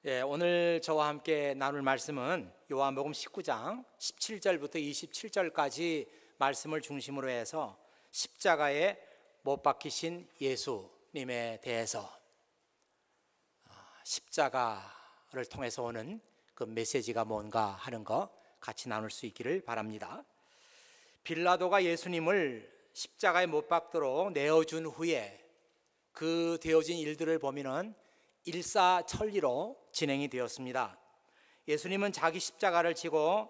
오늘 저와 함께 나눌 말씀은 요한복음 19장 17절부터 27절까지 말씀을 중심으로 해서 십자가에 못 박히신 예수님에 대해서 십자가를 통해서 오는 그 메시지가 뭔가 하는 거 같이 나눌 수 있기를 바랍니다. 빌라도가 예수님을 십자가에 못 박도록 내어준 후에 그 되어진 일들을 보면은 일사천리로 진행이 되었습니다. 예수님은 자기 십자가를 지고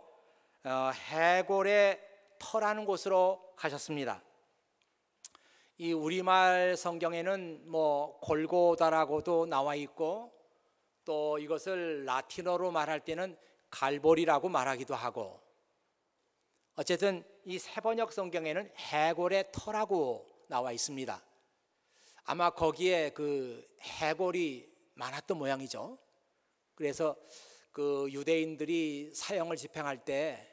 해골의 터라는 곳으로 가셨습니다. 이 우리말 성경에는 골고다라고도 나와 있고, 또 이것을 라틴어로 말할 때는 갈보리라고 말하기도 하고, 어쨌든 이 세번역 성경에는 해골의 터라고 나와 있습니다. 아마 거기에 그 해골이 많았던 모양이죠. 그래서 그 유대인들이 사형을 집행할 때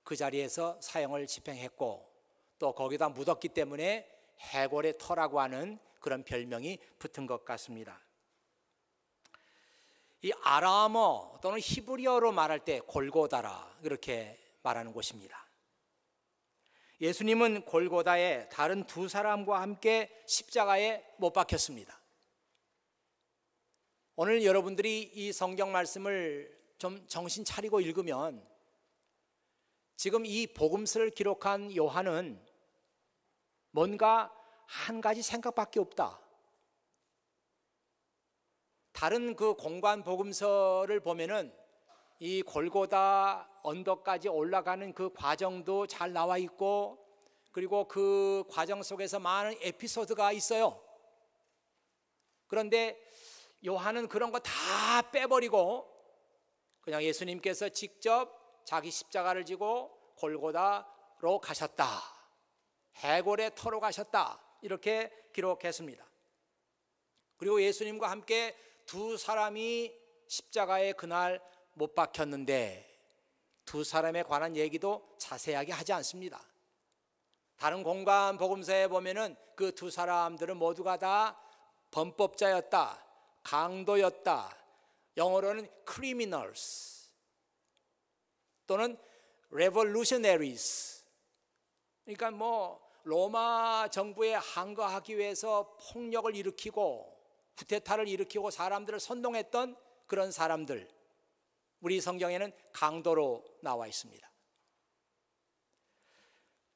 그 자리에서 사형을 집행했고, 또 거기다 묻었기 때문에 해골의 터라고 하는 그런 별명이 붙은 것 같습니다. 이 아람어 또는 히브리어로 말할 때 골고다라 이렇게 말하는 곳입니다. 예수님은 골고다에 다른 두 사람과 함께 십자가에 못 박혔습니다. 오늘 여러분들이 이 성경 말씀을 좀 정신 차리고 읽으면 지금 이 복음서를 기록한 요한은 뭔가 한 가지 생각밖에 없다. 다른 그 공관 복음서를 보면은 이 골고다 언덕까지 올라가는 그 과정도 잘 나와 있고, 그리고 그 과정 속에서 많은 에피소드가 있어요. 그런데 요한은 그런 거 다 빼버리고 그냥 예수님께서 직접 자기 십자가를 지고 골고다로 가셨다, 해골의 터로 가셨다, 이렇게 기록했습니다. 그리고 예수님과 함께 두 사람이 십자가에 그날 못 박혔는데 두 사람에 관한 얘기도 자세하게 하지 않습니다. 다른 공간 복음서에 보면은 그 두 사람들은 모두가 다 범법자였다, 강도였다, 영어로는 criminals 또는 revolutionaries, 그러니까 로마 정부에 항거하기 위해서 폭력을 일으키고 쿠데타를 일으키고 사람들을 선동했던 그런 사람들, 우리 성경에는 강도로 나와 있습니다.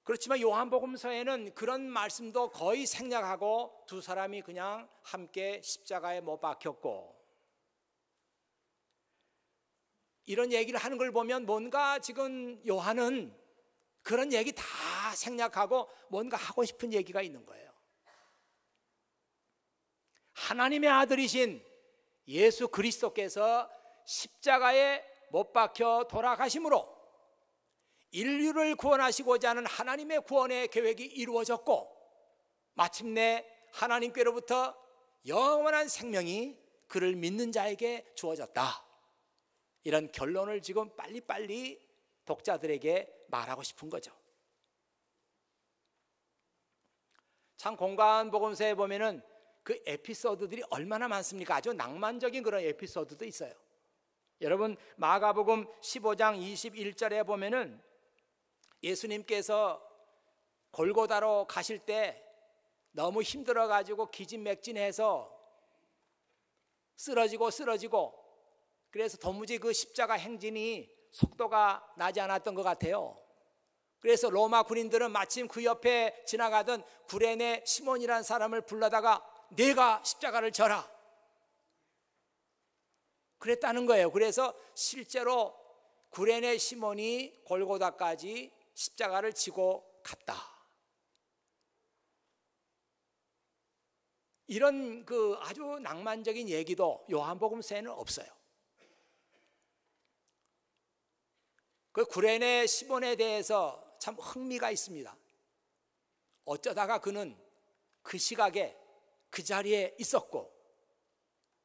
그렇지만 요한복음서에는 그런 말씀도 거의 생략하고 두 사람이 그냥 함께 십자가에 못 박혔고, 이런 얘기를 하는 걸 보면 뭔가 지금 요한은 그런 얘기 다 생략하고 뭔가 하고 싶은 얘기가 있는 거예요. 하나님의 아들이신 예수 그리스도께서 십자가에 못 박혀 돌아가심으로 인류를 구원하시고자 하는 하나님의 구원의 계획이 이루어졌고, 마침내 하나님께로부터 영원한 생명이 그를 믿는 자에게 주어졌다, 이런 결론을 지금 빨리빨리 독자들에게 말하고 싶은 거죠. 참 공간 복음서에 보면은 그 에피소드들이 얼마나 많습니까? 아주 낭만적인 그런 에피소드도 있어요. 여러분, 마가복음 15장 21절에 보면은 예수님께서 골고다로 가실 때 너무 힘들어가지고 기진맥진해서 쓰러지고 그래서 도무지 그 십자가 행진이 속도가 나지 않았던 것 같아요. 그래서 로마 군인들은 마침 그 옆에 지나가던 구레네 시몬이라는 사람을 불러다가 내가 십자가를 져라 그랬다는 거예요. 그래서 실제로 구레네 시몬이 골고다까지 십자가를 지고 갔다, 이런 그 아주 낭만적인 얘기도 요한복음서에는 없어요. 그 구레네 시몬에 대해서 참 흥미가 있습니다. 어쩌다가 그는 그 시각에 그 자리에 있었고,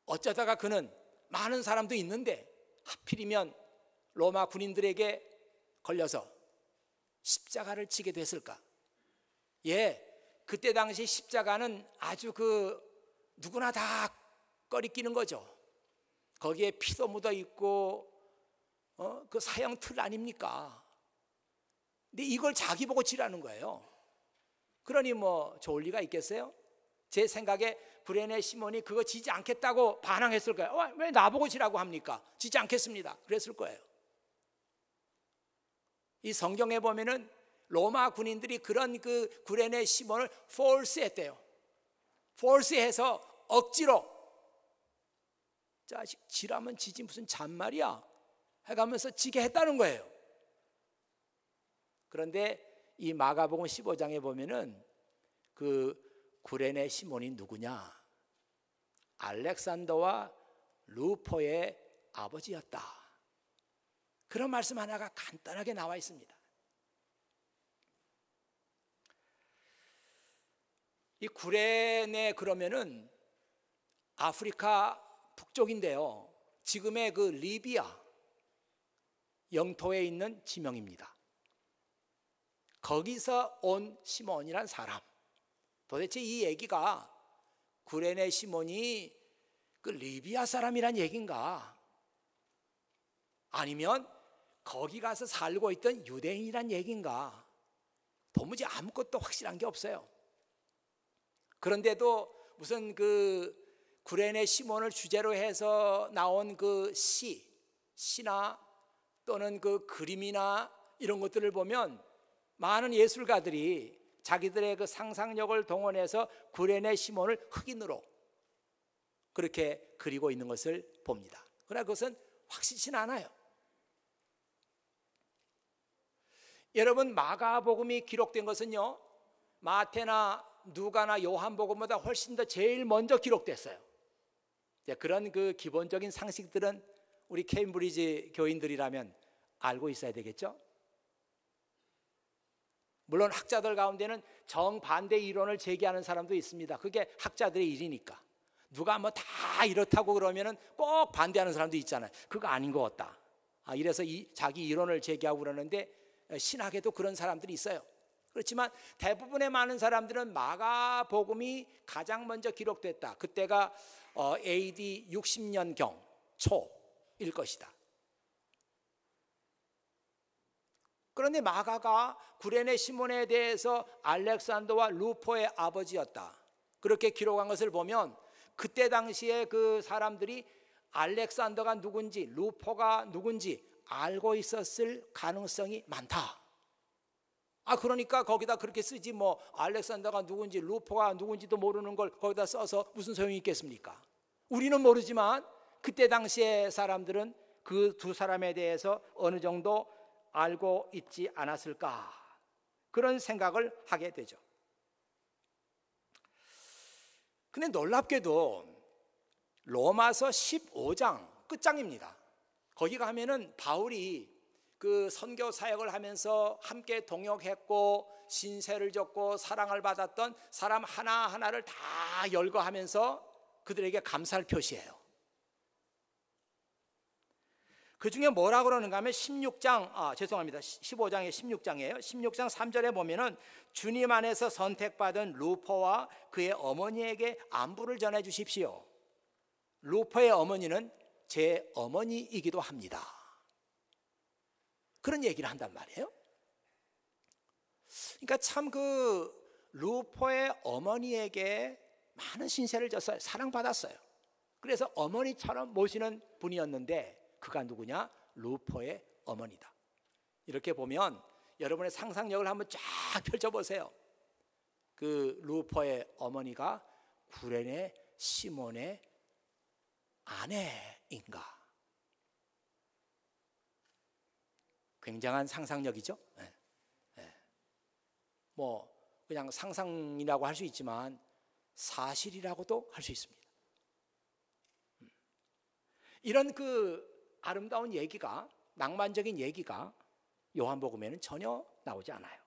어쩌다가 그는 많은 사람도 있는데 하필이면 로마 군인들에게 걸려서 십자가를 지게 됐을까? 그때 당시 십자가는 아주 누구나 다 꺼리끼는 거죠. 거기에 피도 묻어 있고 그 사형 틀 아닙니까? 근데 이걸 자기 보고 지라는 거예요. 그러니 뭐 좋을 리가 있겠어요? 제 생각에 구레네 시몬이 그거 지지 않겠다고 반항했을 거예요. 왜 나보고 지라고 합니까? 지지 않겠습니다. 그랬을 거예요. 이 성경에 보면은 로마 군인들이 그런 그 구레네 시몬을 force했대요. force해서 억지로 자식 지라면 지지 무슨 잔말이야 해가면서 지게 했다는 거예요. 그런데 이 마가복음 15장에 보면은 그 구레네 시몬이 누구냐? 알렉산더와 루포의 아버지였다. 그런 말씀 하나가 간단하게 나와 있습니다. 이 구레네 그러면은 아프리카 북쪽인데요. 지금의 그 리비아 영토에 있는 지명입니다. 거기서 온 시몬이란 사람. 도대체 이 얘기가 구레네 시몬이 그 리비아 사람이란 얘기인가? 아니면 거기 가서 살고 있던 유대인이란 얘기인가? 도무지 아무것도 확실한 게 없어요. 그런데도 무슨 그 구레네 시몬을 주제로 해서 나온 그 시나 또는 그 그림이나 이런 것들을 보면 많은 예술가들이 자기들의 그 상상력을 동원해서 구레네 시몬을 흑인으로 그렇게 그리고 있는 것을 봅니다. 그러나 그것은 확실치는 않아요. 여러분, 마가복음이 기록된 것은요, 마태나 누가나 요한복음보다 훨씬 더 제일 먼저 기록됐어요. 그런 그 기본적인 상식들은 우리 케임브리지 교인들이라면 알고 있어야 되겠죠. 물론 학자들 가운데는 정반대 이론을 제기하는 사람도 있습니다. 그게 학자들의 일이니까. 누가 뭐 다 이렇다고 그러면은 꼭 반대하는 사람도 있잖아요. 그거 아닌 것 같다. 이래서 자기 이론을 제기하고 그러는데 신학에도 그런 사람들이 있어요. 그렇지만 대부분의 많은 사람들은 마가복음이 가장 먼저 기록됐다. 그때가 AD 60년경 초일 것이다. 그런데 마가가 구레네 시몬에 대해서 알렉산더와 루포의 아버지였다, 그렇게 기록한 것을 보면 그때 당시에 그 사람들이 알렉산더가 누군지 루포가 누군지 알고 있었을 가능성이 많다. 그러니까 거기다 그렇게 쓰지 뭐 알렉산더가 누군지 루포가 누군지도 모르는 걸 거기다 써서 무슨 소용이 있겠습니까? 우리는 모르지만 그때 당시에 사람들은 그 두 사람에 대해서 어느 정도 알고 있지 않았을까, 그런 생각을 하게 되죠. 근데 놀랍게도 로마서 15장 끝장입니다. 거기 가면은 바울이 그 선교 사역을 하면서 함께 동역했고 신세를 졌고 사랑을 받았던 사람 하나하나를 다 열거하면서 그들에게 감사를 표시해요. 그 중에 뭐라 그러는가 하면 15장의 16장이에요. 16장 3절에 보면은 주님 안에서 선택받은 루포와 그의 어머니에게 안부를 전해 주십시오. 루포의 어머니는 제 어머니이기도 합니다. 그런 얘기를 한단 말이에요. 그러니까 참 그 루포의 어머니에게 많은 신세를 졌어요. 사랑받았어요. 그래서 어머니처럼 모시는 분이었는데 그가 누구냐? 루포의 어머니다. 이렇게 보면 여러분의 상상력을 한번 쫙 펼쳐보세요. 그 루포의 어머니가 구레네 시몬의 아내인가? 굉장한 상상력이죠. 뭐 그냥 상상이라고 할 수 있지만 사실이라고도 할 수 있습니다. 이런 그 아름다운 얘기가, 낭만적인 얘기가 요한복음에는 전혀 나오지 않아요.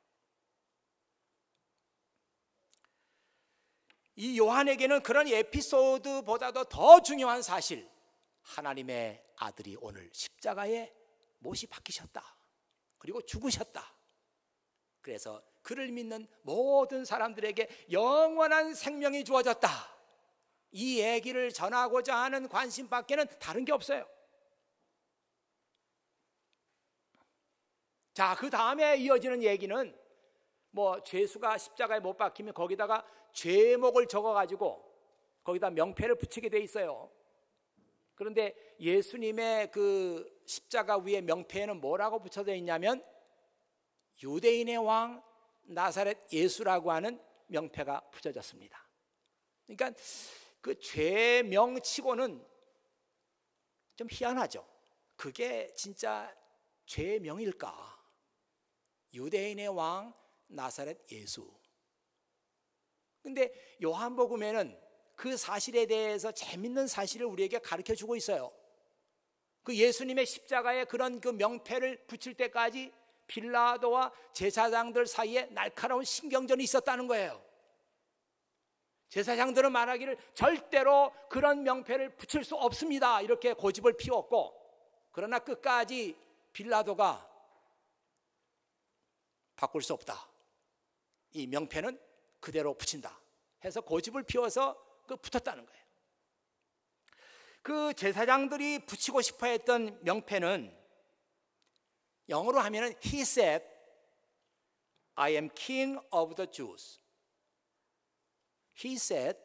이 요한에게는 그런 에피소드보다도 더 중요한 사실, 하나님의 아들이 오늘 십자가에 못이 박히셨다, 그리고 죽으셨다, 그래서 그를 믿는 모든 사람들에게 영원한 생명이 주어졌다, 이 얘기를 전하고자 하는 관심밖에는 다른 게 없어요. 자, 그 다음에 이어지는 얘기는 죄수가 십자가에 못 박히면 거기다가 죄목을 적어가지고 거기다 명패를 붙이게 돼 있어요. 그런데 예수님의 그 십자가 위에 명패에는 뭐라고 붙여져 있냐면 유대인의 왕 나사렛 예수라고 하는 명패가 붙여졌습니다. 그러니까 그 죄명치고는 좀 희한하죠. 그게 진짜 죄명일까? 유대인의 왕 나사렛 예수. 근데 요한복음에는 그 사실에 대해서 재밌는 사실을 우리에게 가르쳐 주고 있어요. 그 예수님의 십자가에 그런 그 명패를 붙일 때까지 빌라도와 제사장들 사이에 날카로운 신경전이 있었다는 거예요. 제사장들은 말하기를 절대로 그런 명패를 붙일 수 없습니다, 이렇게 고집을 피웠고, 그러나 끝까지 빌라도가 바꿀 수 없다, 이 명패는 그대로 붙인다 해서 고집을 피워서 붙었다는 거예요. 그 제사장들이 붙이고 싶어 했던 명패는 영어로 하면은 He said, I am king of the Jews. He said,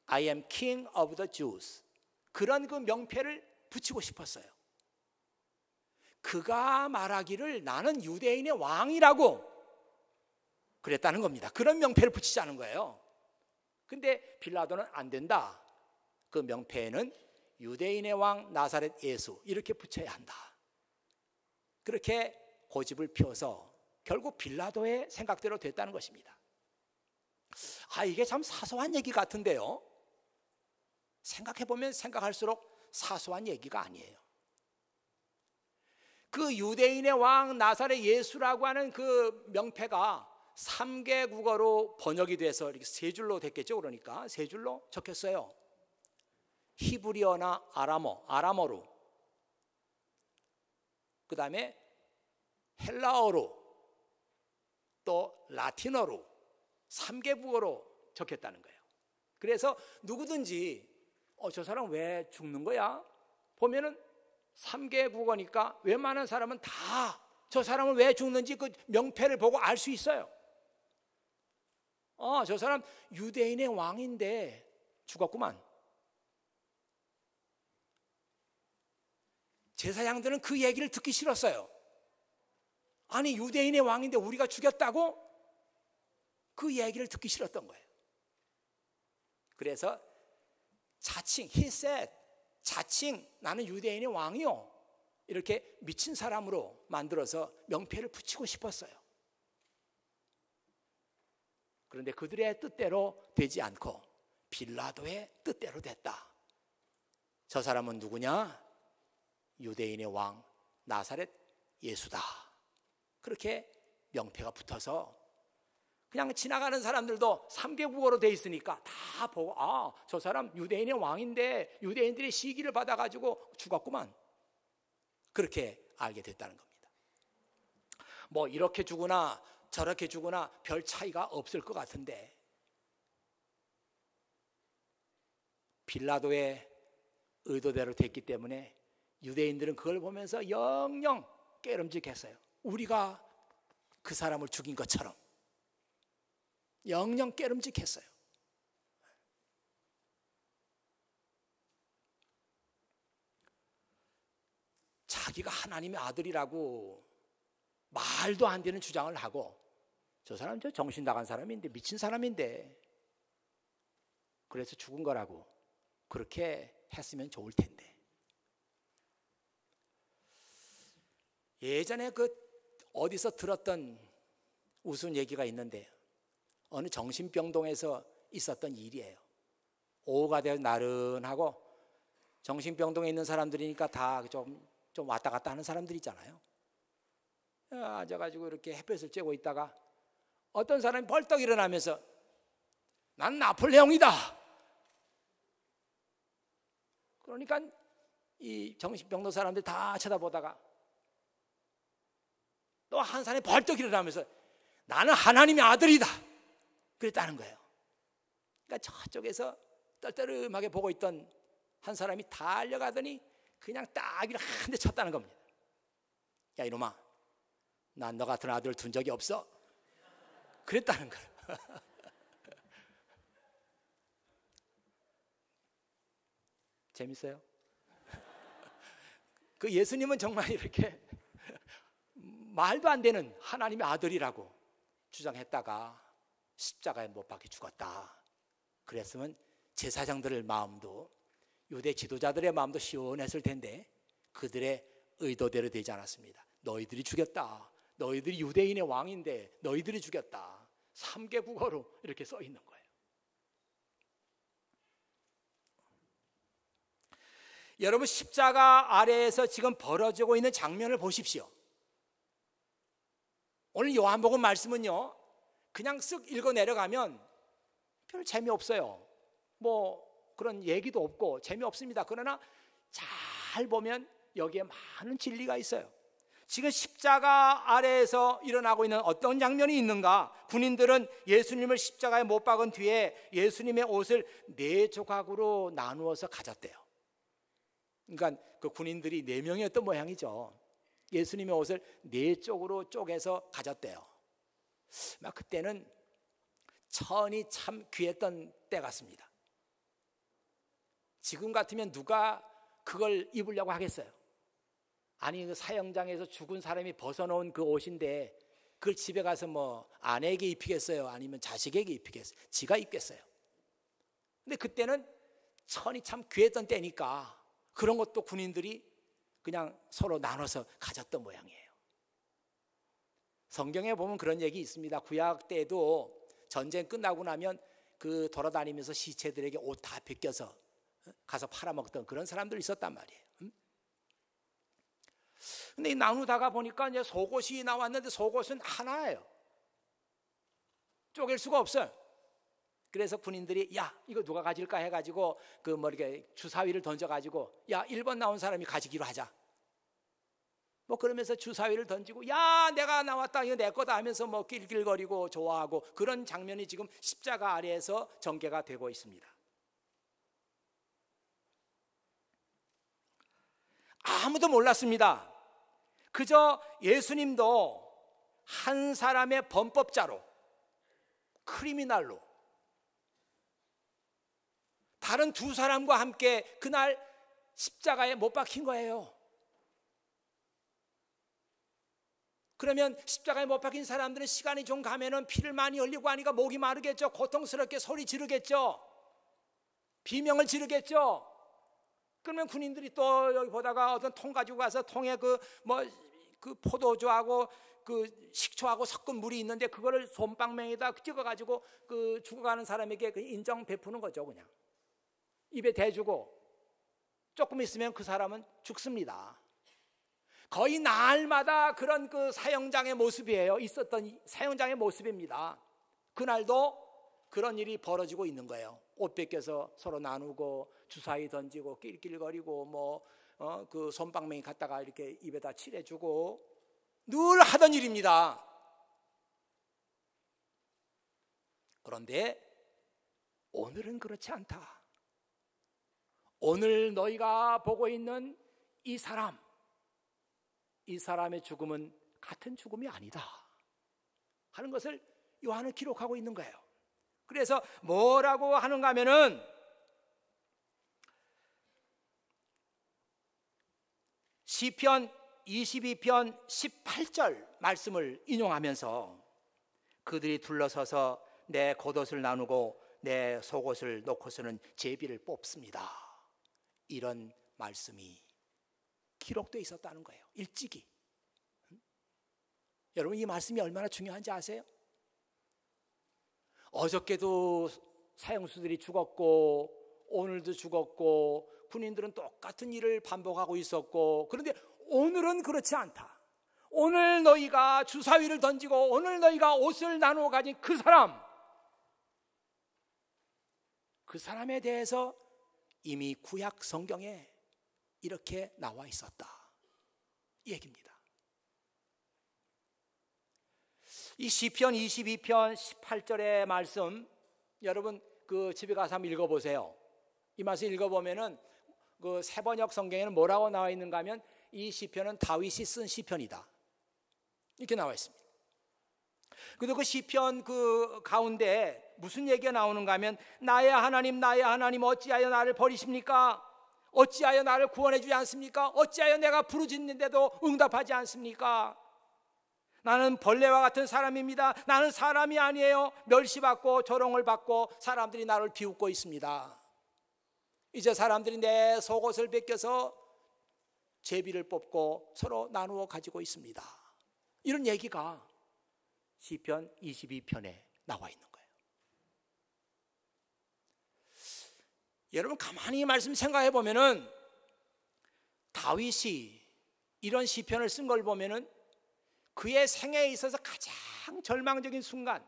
I am king of the Jews. 그런 그 명패를 붙이고 싶었어요. 그가 말하기를 나는 유대인의 왕이라고 그랬다는 겁니다. 그런 명패를 붙이자는 거예요. 근데 빌라도는 안 된다. 그 명패에는 유대인의 왕 나사렛 예수 이렇게 붙여야 한다. 그렇게 고집을 피워서 결국 빌라도의 생각대로 됐다는 것입니다. 이게 참 사소한 얘기 같은데요, 생각해보면 생각할수록 사소한 얘기가 아니에요. 그 유대인의 왕 나사렛 예수라고 하는 그 명패가 3개 국어로 번역이 돼서 이렇게 3줄로 됐겠죠. 그러니까 3줄로 적혔어요. 히브리어나 아람어로, 그 다음에 헬라어로, 또 라틴어로 3개 국어로 적혔다는 거예요. 그래서 누구든지 저 사람 왜 죽는 거야? 보면은 3개 국어니까 웬만한 사람은 다 저 사람은 왜 죽는지 그 명패를 보고 알 수 있어요. 저 사람 유대인의 왕인데 죽었구만. 제사장들은 그 얘기를 듣기 싫었어요. 아니, 유대인의 왕인데 우리가 죽였다고? 그 얘기를 듣기 싫었던 거예요. 그래서 자칭, he said, 자칭 나는 유대인의 왕이요, 이렇게 미친 사람으로 만들어서 명패를 붙이고 싶었어요. 그런데 그들의 뜻대로 되지 않고 빌라도의 뜻대로 됐다. 저 사람은 누구냐? 유대인의 왕 나사렛 예수다. 그렇게 명패가 붙어서 그냥 지나가는 사람들도 3개 국어로 돼 있으니까 다 보고 저 사람 유대인의 왕인데 유대인들의 시기를 받아가지고 죽었구만. 그렇게 알게 됐다는 겁니다. 이렇게 죽으나 저렇게 죽으나 별 차이가 없을 것 같은데 빌라도의 의도대로 됐기 때문에 유대인들은 그걸 보면서 영영 깨름직했어요. 우리가 그 사람을 죽인 것처럼 영영 깨름직했어요. 자기가 하나님의 아들이라고 말도 안 되는 주장을 하고, 저 사람 저 정신 나간 사람인데, 미친 사람인데, 그래서 죽은 거라고 그렇게 했으면 좋을 텐데. 예전에 어디서 들었던 우스운 얘기가 있는데, 어느 정신병동에서 있었던 일이에요. 오후가 되어 나른하고 정신병동에 있는 사람들이니까 다 좀 왔다 갔다 하는 사람들 있잖아요. 앉아가지고 이렇게 햇볕을 쬐고 있다가 어떤 사람이 벌떡 일어나면서 난 나폴레옹이다. 그러니까 이 정신병동 사람들 다 쳐다보다가 또 한 사람이 벌떡 일어나면서 나는 하나님의 아들이다. 그랬다는 거예요. 그러니까 저쪽에서 떨떠름하게 보고 있던 한 사람이 달려가더니 그냥 따귀를 한 대 쳤다는 겁니다. 야 이놈아, 난 너 같은 아들을 둔 적이 없어. 그랬다는 거예요. 재밌어요? 그 예수님은 정말 이렇게 말도 안 되는 하나님의 아들이라고 주장했다가 십자가에 못 박혀 죽었다. 그랬으면 제사장들의 마음도, 유대 지도자들의 마음도 시원했을 텐데 그들의 의도대로 되지 않았습니다. 너희들이 죽였다. 너희들이 유대인의 왕인데 너희들이 죽였다. 3개 국어로 이렇게 써 있는 거예요. 여러분, 십자가 아래에서 지금 벌어지고 있는 장면을 보십시오. 오늘 요한복음 말씀은요, 그냥 쓱 읽어 내려가면 별 재미없어요. 뭐 그런 얘기도 없고 재미없습니다. 그러나 잘 보면 여기에 많은 진리가 있어요. 지금 십자가 아래에서 일어나고 있는 어떤 장면이 있는가? 군인들은 예수님을 십자가에 못 박은 뒤에 예수님의 옷을 4조각으로 나누어서 가졌대요. 그러니까 그 군인들이 4명이었던 모양이죠. 예수님의 옷을 4쪽으로 쪼개서 가졌대요. 막 그때는 천이 참 귀했던 때 같습니다. 지금 같으면 누가 그걸 입으려고 하겠어요? 아니, 그 사형장에서 죽은 사람이 벗어놓은 그 옷인데 그걸 집에 가서 뭐 아내에게 입히겠어요? 아니면 자식에게 입히겠어요? 지가 입겠어요? 근데 그때는 천이 참 귀했던 때니까 그런 것도 군인들이 그냥 서로 나눠서 가졌던 모양이에요. 성경에 보면 그런 얘기 있습니다. 구약 때도 전쟁 끝나고 나면 그 돌아다니면서 시체들에게 옷 다 벗겨서 가서 팔아먹던 그런 사람들 있었단 말이에요. 근데 이 나누다가 보니까 이제 속옷이 나왔는데 속옷은 하나예요. 쪼갤 수가 없어요. 그래서 군인들이 야 이거 누가 가질까 해가지고 그 뭐 이렇게 주사위를 던져가지고 야 1번 나온 사람이 가지기로 하자. 뭐 그러면서 주사위를 던지고 야 내가 나왔다 이거 내 거다 하면서 뭐 낄낄거리고 좋아하고 그런 장면이 지금 십자가 아래에서 전개가 되고 있습니다. 아무도 몰랐습니다. 그저 예수님도 한 사람의 범법자로, 크리미널로 다른 2사람과 함께 그날 십자가에 못 박힌 거예요. 그러면 십자가에 못 박힌 사람들은 시간이 좀 가면은 피를 많이 흘리고 하니까 목이 마르겠죠. 고통스럽게 소리 지르겠죠. 비명을 지르겠죠. 그러면 군인들이 또 여기 보다가 어떤 통 가지고 가서 통에 그 포도주하고 그 식초하고 섞은 물이 있는데 그거를 솜방망이에다 찍어가지고 그 죽어가는 사람에게 그 인정 베푸는 거죠. 그냥 입에 대주고 조금 있으면 그 사람은 죽습니다. 거의 날마다 그런 그 사형장의 모습이에요. 있었던 사형장의 모습입니다. 그날도 그런 일이 벌어지고 있는 거예요. 옷 벗겨서 서로 나누고 주사위 던지고 낄낄거리고 그 솜방망이 갖다가 이렇게 입에다 칠해주고 늘 하던 일입니다. 그런데 오늘은 그렇지 않다. 오늘 너희가 보고 있는 이 사람의 죽음은 같은 죽음이 아니다 하는 것을 요한은 기록하고 있는 거예요. 그래서 뭐라고 하는가 하면은 시편 22편 18절 말씀을 인용하면서 그들이 둘러서서 내 겉옷을 나누고 내 속옷을 놓고서는 제비를 뽑습니다. 이런 말씀이 기록되어 있었다는 거예요. 일찍이. 여러분 이 말씀이 얼마나 중요한지 아세요? 어저께도 사형수들이 죽었고 오늘도 죽었고 군인들은 똑같은 일을 반복하고 있었고 그런데 오늘은 그렇지 않다. 오늘 너희가 주사위를 던지고 오늘 너희가 옷을 나누어 가진 그 사람에 대해서 이미 구약 성경에 이렇게 나와 있었다 이 얘기입니다. 이 시편 22편 18절의 말씀 여러분 그 집에 가서 한번 읽어보세요. 이 말씀 읽어보면은 그 세번역 성경에는 뭐라고 나와 있는가 하면 이 시편은 다윗이 쓴 시편이다 이렇게 나와 있습니다. 그리고 그 시편 그 가운데 무슨 얘기가 나오는가 하면 나의 하나님 어찌하여 나를 버리십니까? 어찌하여 나를 구원해 주지 않습니까? 어찌하여 내가 부르짖는데도 응답하지 않습니까? 나는 벌레와 같은 사람입니다. 나는 사람이 아니에요. 멸시받고 조롱을 받고 사람들이 나를 비웃고 있습니다. 이제 사람들이 내 속옷을 벗겨서 제비를 뽑고 서로 나누어 가지고 있습니다. 이런 얘기가 시편 22편에 나와 있는 거예요. 여러분 가만히 말씀 생각해 보면은 다윗이 이런 시편을 쓴 걸 보면은 그의 생애에 있어서 가장 절망적인 순간,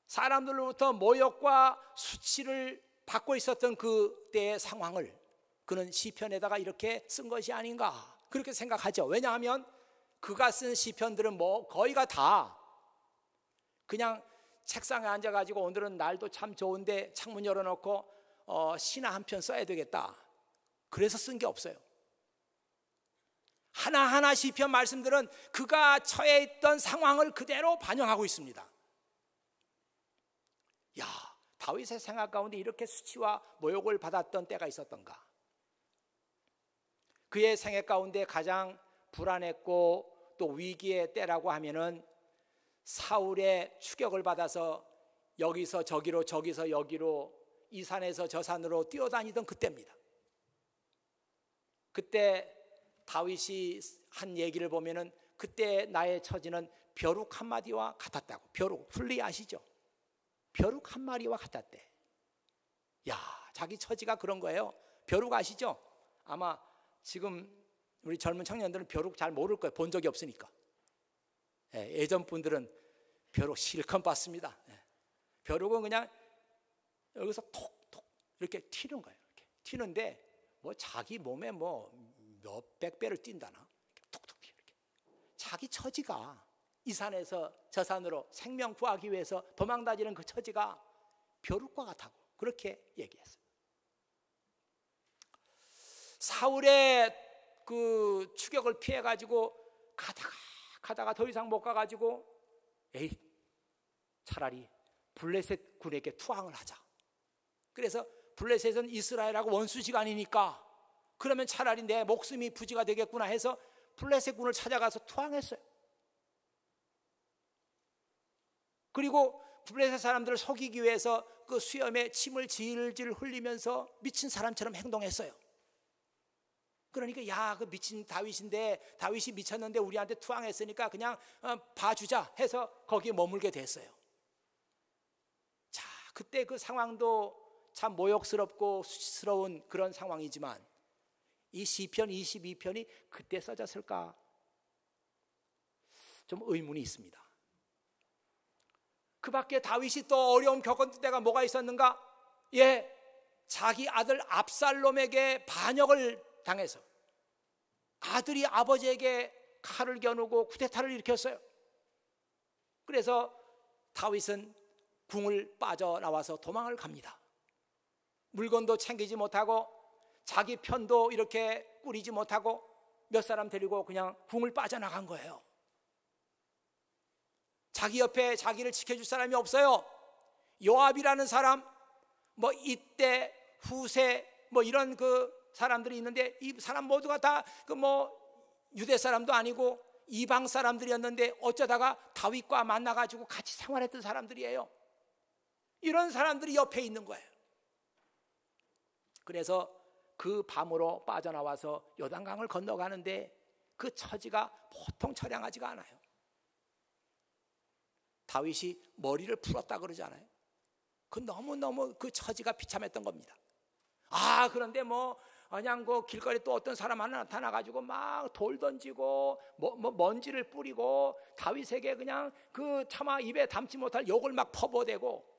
사람들로부터 모욕과 수치를 받고 있었던 그때의 상황을 그는 시편에다가 이렇게 쓴 것이 아닌가 그렇게 생각하죠. 왜냐하면 그가 쓴 시편들은 뭐 거의가 다 그냥 책상에 앉아가지고 오늘은 날도 참 좋은데 창문 열어놓고 시나 한 편 써야 되겠다 그래서 쓴 게 없어요. 하나하나 시편 말씀들은 그가 처해 있던 상황을 그대로 반영하고 있습니다. 야, 다윗의 생활 가운데 이렇게 수치와 모욕을 받았던 때가 있었던가. 그의 생애 가운데 가장 불안했고 또 위기의 때라고 하면은 사울의 추격을 받아서 여기서 저기로 저기서 여기로 이 산에서 저 산으로 뛰어다니던 그때입니다. 그때 다윗이 한 얘기를 보면은 그때 나의 처지는 벼룩 한 마디와 같았다고. 벼룩 풀리 아시죠? 벼룩 한 마리와 같았대. 야, 자기 처지가 그런 거예요. 벼룩 아시죠? 아마 지금 우리 젊은 청년들은 벼룩 잘 모를 거예요. 본 적이 없으니까. 예전 분들은 벼룩 실컷 봤습니다. 벼룩은 그냥 여기서 톡톡 이렇게 튀는 거예요. 이렇게 튀는데 뭐 자기 몸에 뭐 몇백 배를 뛴다나 톡톡 튀 이렇게. 자기 처지가 이 산에서 저 산으로 생명 구하기 위해서 도망다니는 그 처지가 벼룩과 같다고 그렇게 얘기했어요. 사울의 그 추격을 피해 가지고 가다가 더 이상 못 가 가지고 차라리 블레셋 군에게 투항을 하자. 그래서 블레셋은 이스라엘하고 원수지가 아니니까 그러면 차라리 내 목숨이 부지가 되겠구나 해서 블레셋 군을 찾아가서 투항했어요. 그리고 블레셋 사람들을 속이기 위해서 그 수염에 침을 질질 흘리면서 미친 사람처럼 행동했어요. 그러니까 야, 그 미친 다윗인데 다윗이 미쳤는데 우리한테 투항했으니까 그냥 봐주자 해서 거기에 머물게 됐어요. 자, 그때 그 상황도 참 모욕스럽고 수치스러운 그런 상황이지만 이 시편 22편이 그때 써졌을까? 좀 의문이 있습니다. 그 밖에 다윗이 또 어려움 겪었던 때가 뭐가 있었는가? 자기 아들 압살롬에게 반역을 당해서 아들이 아버지에게 칼을 겨누고 쿠데타를 일으켰어요. 그래서 다윗은 궁을 빠져나와서 도망을 갑니다. 물건도 챙기지 못하고 자기 편도 이렇게 꾸리지 못하고 몇 사람 데리고 그냥 궁을 빠져나간 거예요. 자기 옆에 자기를 지켜줄 사람이 없어요. 요압이라는 사람, 뭐 이때 후세 뭐 이런 그 사람들이 있는데 이 사람 모두가 다 그 뭐 유대 사람도 아니고 이방 사람들이었는데 어쩌다가 다윗과 만나가지고 같이 생활했던 사람들이에요. 이런 사람들이 옆에 있는 거예요. 그래서 그 밤으로 빠져나와서 요단강을 건너가는데 그 처지가 보통 처량하지가 않아요. 다윗이 머리를 풀었다 그러잖아요. 그 너무너무 그 처지가 비참했던 겁니다. 그런데 뭐 그냥 그 길거리 또 어떤 사람 하나 나타나가지고 막 돌 던지고 먼지를 뿌리고 다윗에게 그냥 그 차마 입에 담지 못할 욕을 막 퍼부어대고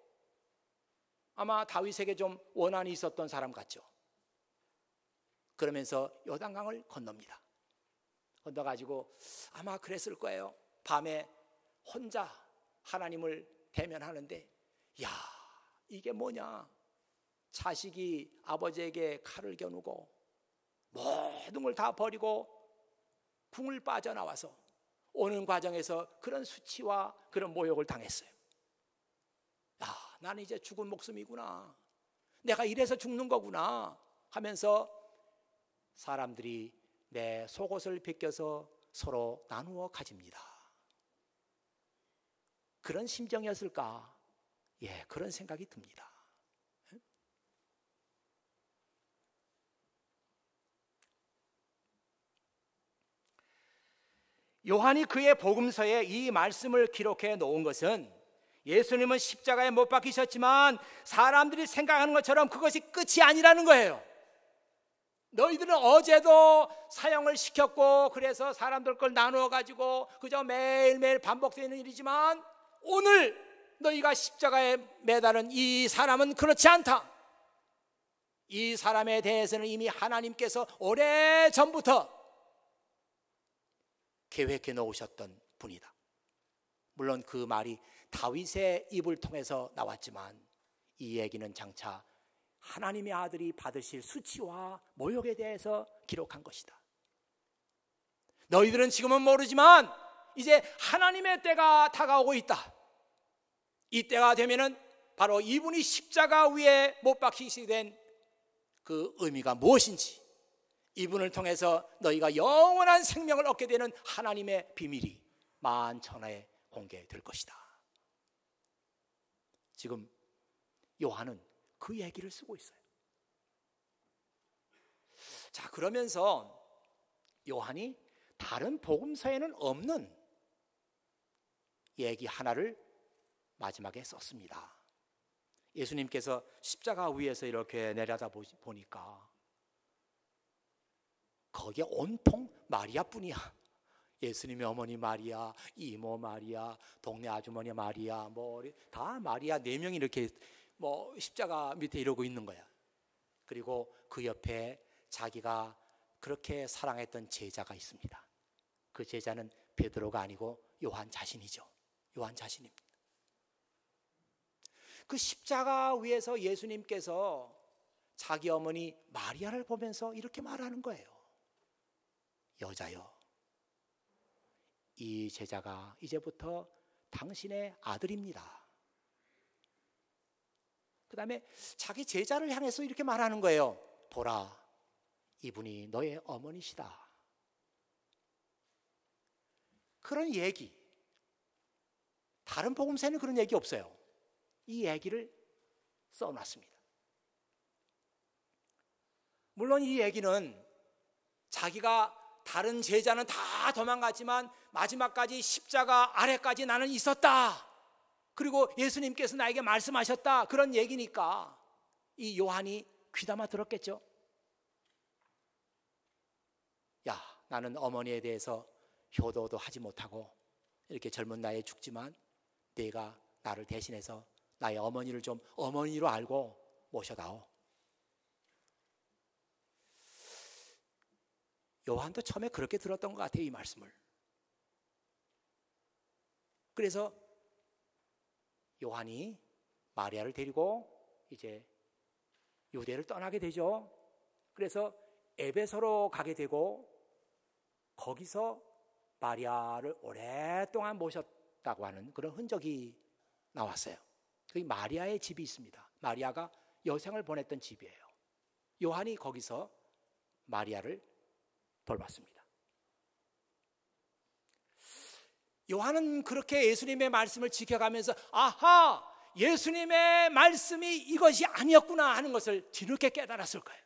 아마 다윗에게 좀 원한이 있었던 사람 같죠. 그러면서 요단강을 건넙니다. 건너가지고 아마 그랬을 거예요. 밤에 혼자 하나님을 대면하는데 이게 뭐냐, 자식이 아버지에게 칼을 겨누고 모든 걸 다 버리고 궁을 빠져나와서 오는 과정에서 그런 수치와 그런 모욕을 당했어요. 나는 이제 죽은 목숨이구나, 내가 이래서 죽는 거구나 하면서 사람들이 내 속옷을 벗겨서 서로 나누어 가집니다. 그런 심정이었을까? 그런 생각이 듭니다. 요한이 그의 복음서에 이 말씀을 기록해 놓은 것은 예수님은 십자가에 못 박히셨지만 사람들이 생각하는 것처럼 그것이 끝이 아니라는 거예요. 너희들은 어제도 사형을 시켰고 그래서 사람들 걸 나누어 가지고 그저 매일매일 반복되는 일이지만 오늘 너희가 십자가에 매달은 이 사람은 그렇지 않다. 이 사람에 대해서는 이미 하나님께서 오래전부터 계획해 놓으셨던 분이다. 물론 그 말이 다윗의 입을 통해서 나왔지만 이 얘기는 장차 하나님의 아들이 받으실 수치와 모욕에 대해서 기록한 것이다. 너희들은 지금은 모르지만 이제 하나님의 때가 다가오고 있다. 이 때가 되면은 바로 이분이 십자가 위에 못 박히시게 된 그 의미가 무엇인지, 이분을 통해서 너희가 영원한 생명을 얻게 되는 하나님의 비밀이 만천하에 공개될 것이다. 지금 요한은 그 얘기를 쓰고 있어요. 자, 그러면서 요한이 다른 복음서에는 없는 얘기 하나를 마지막에 썼습니다. 예수님께서 십자가 위에서 이렇게 내려다 보니까 거기에 온통 마리아뿐이야. 예수님의 어머니 마리아, 이모 마리아, 동네 아주머니 마리아, 다 마리아 4명이 이렇게 십자가 밑에 이러고 있는 거야. 그리고 그 옆에 자기가 그렇게 사랑했던 제자가 있습니다. 그 제자는 베드로가 아니고 요한 자신이죠. 요한 자신입니다. 그 십자가 위에서 예수님께서 자기 어머니 마리아를 보면서 이렇게 말하는 거예요. 여자여, 이 제자가 이제부터 당신의 아들입니다. 그 다음에 자기 제자를 향해서 이렇게 말하는 거예요. 보라, 이분이 너의 어머니시다. 그런 얘기, 다른 복음서에는 그런 얘기 없어요. 이 얘기를 써놨습니다. 물론 이 얘기는 자기가 다른 제자는 다 도망갔지만 마지막까지 십자가 아래까지 나는 있었다. 그리고 예수님께서 나에게 말씀하셨다. 그런 얘기니까 이 요한이 귀담아 들었겠죠. 야, 나는 어머니에 대해서 효도도 하지 못하고 이렇게 젊은 나이에 죽지만 네가 나를 대신해서 나의 어머니를 좀 어머니로 알고 모셔다오. 요한도 처음에 그렇게 들었던 것 같아요, 이 말씀을. 그래서 요한이 마리아를 데리고 이제 유대를 떠나게 되죠. 그래서 에베소로 가게 되고 거기서 마리아를 오랫동안 모셨다고 하는 그런 흔적이 나왔어요. 거기 마리아의 집이 있습니다. 마리아가 여생을 보냈던 집이에요. 요한이 거기서 마리아를 돌봤습니다. 요한은 그렇게 예수님의 말씀을 지켜가면서 아하, 예수님의 말씀이 이것이 아니었구나 하는 것을 뒤늦게 깨달았을 거예요.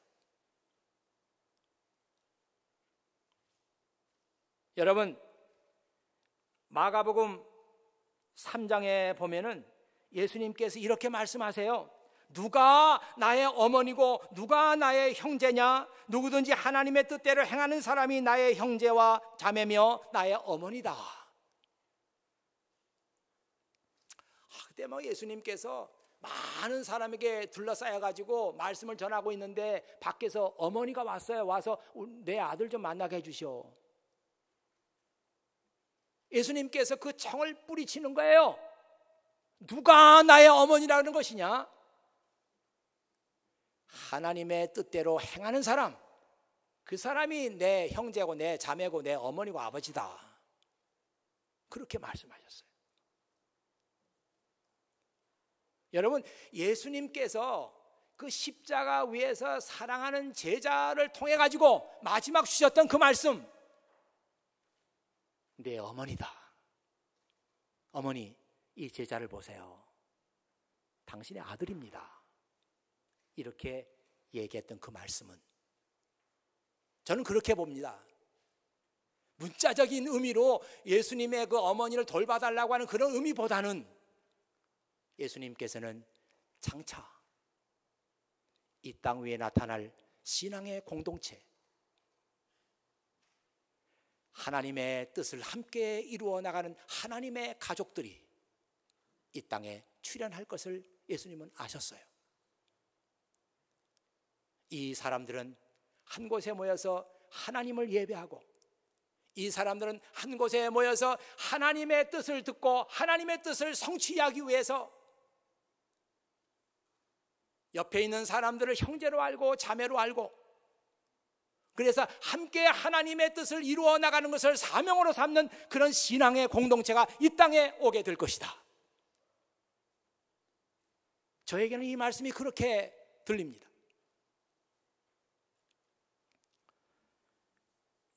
여러분, 마가복음 3장에 보면은 예수님께서 이렇게 말씀하세요. 누가 나의 어머니고 누가 나의 형제냐? 누구든지 하나님의 뜻대로 행하는 사람이 나의 형제와 자매며 나의 어머니다. 그때 예수님께서 많은 사람에게 둘러싸여가지고 말씀을 전하고 있는데 밖에서 어머니가 왔어요. 와서 내 아들 좀 만나게 해주시오. 예수님께서 그 청을 뿌리치는 거예요. 누가 나의 어머니라는 것이냐? 하나님의 뜻대로 행하는 사람, 그 사람이 내 형제고 내 자매고 내 어머니고 아버지다. 그렇게 말씀하셨어요. 여러분, 예수님께서 그 십자가 위에서 사랑하는 제자를 통해 가지고 마지막 주셨던 그 말씀, 내 어머니다. 어머니, 이 제자를 보세요. 당신의 아들입니다. 이렇게 얘기했던 그 말씀은 저는 그렇게 봅니다. 문자적인 의미로 예수님의 그 어머니를 돌봐달라고 하는 그런 의미보다는 예수님께서는 장차 이 땅 위에 나타날 신앙의 공동체, 하나님의 뜻을 함께 이루어 나가는 하나님의 가족들이 이 땅에 출현할 것을 예수님은 아셨어요. 이 사람들은 한 곳에 모여서 하나님을 예배하고, 이 사람들은 한 곳에 모여서 하나님의 뜻을 듣고 하나님의 뜻을 성취하기 위해서 옆에 있는 사람들을 형제로 알고 자매로 알고, 그래서 함께 하나님의 뜻을 이루어 나가는 것을 사명으로 삼는 그런 신앙의 공동체가 이 땅에 오게 될 것이다. 저에게는 이 말씀이 그렇게 들립니다.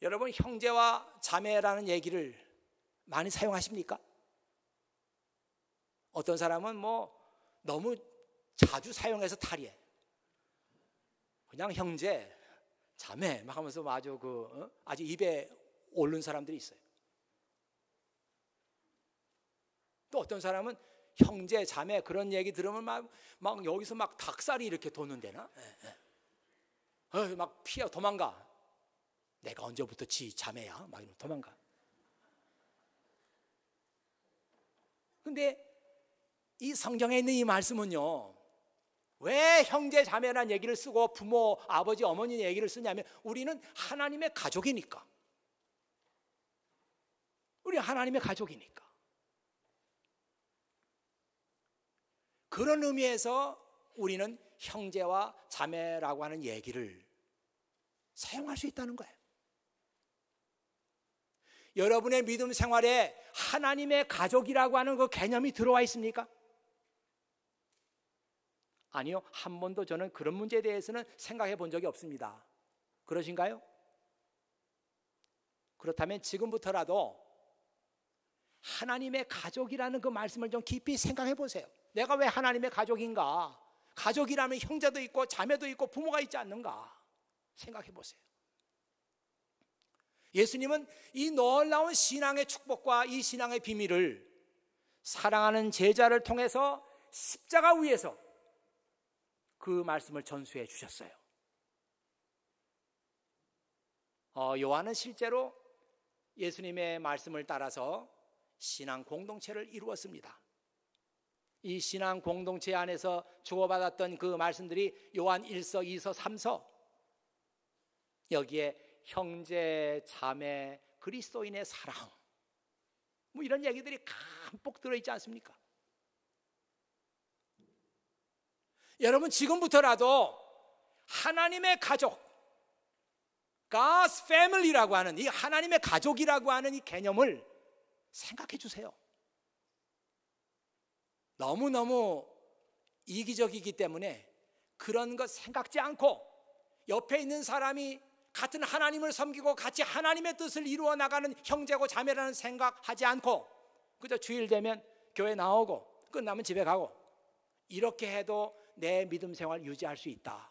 여러분, 형제와 자매라는 얘기를 많이 사용하십니까? 어떤 사람은 너무 자주 사용해서 탈의해. 그냥 형제, 자매 막 하면서 아주 입에 오른 사람들이 있어요. 또 어떤 사람은 형제, 자매 그런 얘기 들으면 막 여기서 막 닭살이 이렇게 돋는데나? 막 피해 도망가. 내가 언제부터 지 자매야? 막 이러면 도망가. 근데 이 성경에 있는 이 말씀은요, 왜 형제 자매라는 얘기를 쓰고 부모, 아버지, 어머니 얘기를 쓰냐면 우리는 하나님의 가족이니까. 우리 하나님의 가족이니까. 그런 의미에서 우리는 형제와 자매라고 하는 얘기를 사용할 수 있다는 거예요. 여러분의 믿음 생활에 하나님의 가족이라고 하는 그 개념이 들어와 있습니까? 아니요, 한 번도 저는 그런 문제에 대해서는 생각해 본 적이 없습니다. 그러신가요? 그렇다면 지금부터라도 하나님의 가족이라는 그 말씀을 좀 깊이 생각해 보세요. 내가 왜 하나님의 가족인가? 가족이라면 형제도 있고 자매도 있고 부모가 있지 않는가? 생각해 보세요. 예수님은 이 놀라운 신앙의 축복과 이 신앙의 비밀을 사랑하는 제자를 통해서 십자가 위에서 그 말씀을 전수해 주셨어요. 요한은 실제로 예수님의 말씀을 따라서 신앙 공동체를 이루었습니다. 이 신앙 공동체 안에서 주고받았던 그 말씀들이 요한 1서, 2서, 3서, 여기에 형제, 자매, 그리스도인의 사랑, 이런 얘기들이 듬뿍 들어있지 않습니까? 여러분, 지금부터라도 하나님의 가족, God's family라고 하는 이 하나님의 가족이라고 하는 이 개념을 생각해 주세요. 너무너무 이기적이기 때문에 그런 것 생각지 않고 옆에 있는 사람이 같은 하나님을 섬기고 같이 하나님의 뜻을 이루어 나가는 형제고 자매라는 생각하지 않고 그저 주일 되면 교회 나오고 끝나면 집에 가고, 이렇게 해도 내 믿음 생활 유지할 수 있다.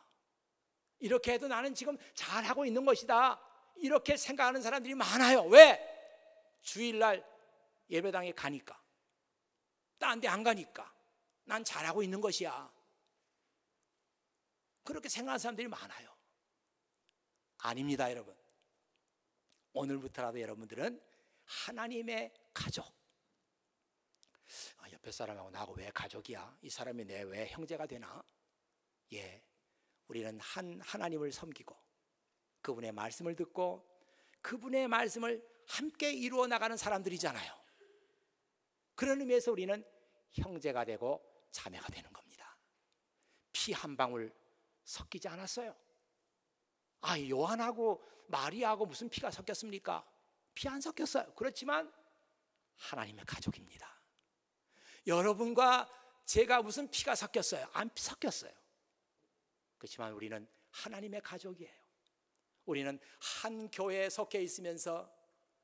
이렇게 해도 나는 지금 잘하고 있는 것이다. 이렇게 생각하는 사람들이 많아요. 왜? 주일날 예배당에 가니까, 딴 데 안 가니까 난 잘하고 있는 것이야. 그렇게 생각하는 사람들이 많아요. 아닙니다, 여러분. 오늘부터라도 여러분들은 하나님의 가족. 옆에 사람하고 나하고 왜 가족이야? 이 사람이 내 왜 형제가 되나? 예, 우리는 하나님을 섬기고 그분의 말씀을 듣고 그분의 말씀을 함께 이루어 나가는 사람들이잖아요. 그런 의미에서 우리는 형제가 되고 자매가 되는 겁니다. 피 한 방울 섞이지 않았어요. 요한하고 마리아하고 무슨 피가 섞였습니까? 피 안 섞였어요. 그렇지만 하나님의 가족입니다. 여러분과 제가 무슨 피가 섞였어요? 안 섞였어요. 그렇지만 우리는 하나님의 가족이에요. 우리는 한 교회에 속해 있으면서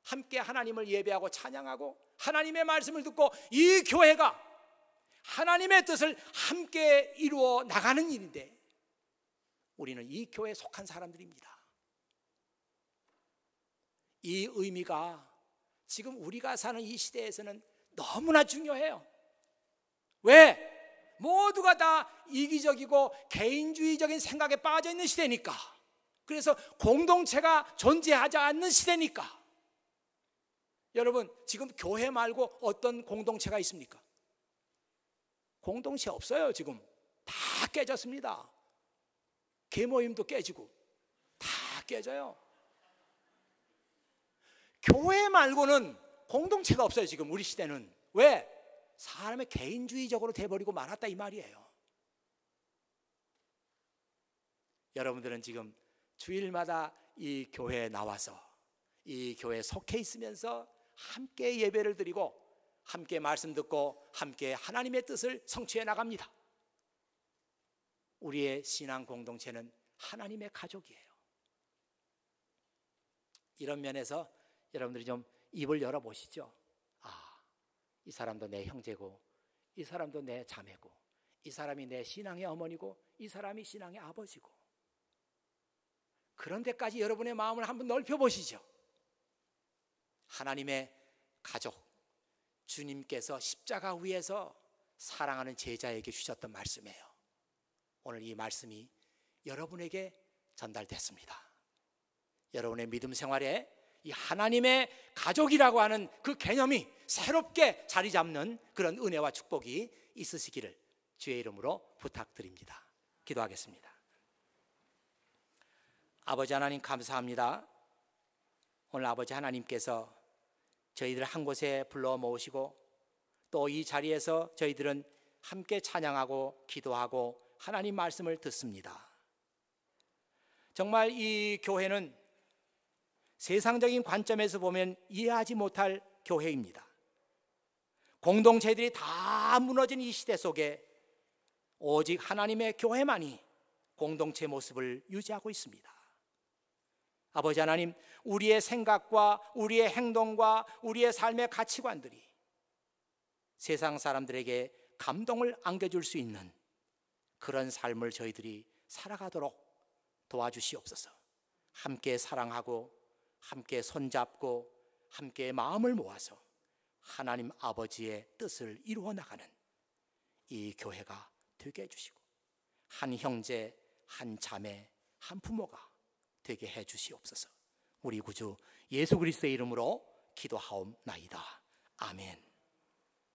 함께 하나님을 예배하고 찬양하고 하나님의 말씀을 듣고 이 교회가 하나님의 뜻을 함께 이루어 나가는 일인데, 우리는 이 교회에 속한 사람들입니다. 이 의미가 지금 우리가 사는 이 시대에서는 너무나 중요해요. 왜? 모두가 다 이기적이고 개인주의적인 생각에 빠져 있는 시대니까. 그래서 공동체가 존재하지 않는 시대니까. 여러분, 지금 교회 말고 어떤 공동체가 있습니까? 공동체 없어요. 지금 다 깨졌습니다. 계모임도 깨지고 다 깨져요. 교회 말고는 공동체가 없어요. 지금 우리 시대는. 왜? 사람의 개인주의적으로 돼버리고 말았다 이 말이에요. 여러분들은 지금 주일마다 이 교회에 나와서 이 교회에 속해 있으면서 함께 예배를 드리고 함께 말씀 듣고 함께 하나님의 뜻을 성취해 나갑니다. 우리의 신앙 공동체는 하나님의 가족이에요. 이런 면에서 여러분들이 좀 입을 열어보시죠. 이 사람도 내 형제고, 이 사람도 내 자매고, 이 사람이 내 신앙의 어머니고, 이 사람이 신앙의 아버지고. 그런 데까지 여러분의 마음을 한번 넓혀보시죠. 하나님의 가족, 주님께서 십자가 위에서 사랑하는 제자에게 주셨던 말씀이에요. 오늘 이 말씀이 여러분에게 전달됐습니다. 여러분의 믿음 생활에 이 하나님의 가족이라고 하는 그 개념이 새롭게 자리 잡는 그런 은혜와 축복이 있으시기를 주의 이름으로 부탁드립니다. 기도하겠습니다. 아버지 하나님, 감사합니다. 오늘 아버지 하나님께서 저희들 한 곳에 불러 모으시고 또 이 자리에서 저희들은 함께 찬양하고 기도하고 하나님 말씀을 듣습니다. 정말 이 교회는 세상적인 관점에서 보면 이해하지 못할 교회입니다. 공동체들이 다 무너진 이 시대 속에 오직 하나님의 교회만이 공동체 모습을 유지하고 있습니다. 아버지 하나님, 우리의 생각과 우리의 행동과 우리의 삶의 가치관들이 세상 사람들에게 감동을 안겨줄 수 있는 그런 삶을 저희들이 살아가도록 도와주시옵소서. 함께 사랑하고 함께 손잡고 함께 마음을 모아서 하나님 아버지의 뜻을 이루어 나가는 이 교회가 되게 해주시고 한 형제, 한 자매, 한 부모가 되게 해주시옵소서. 우리 구주 예수 그리스도의 이름으로 기도하옵나이다. 아멘.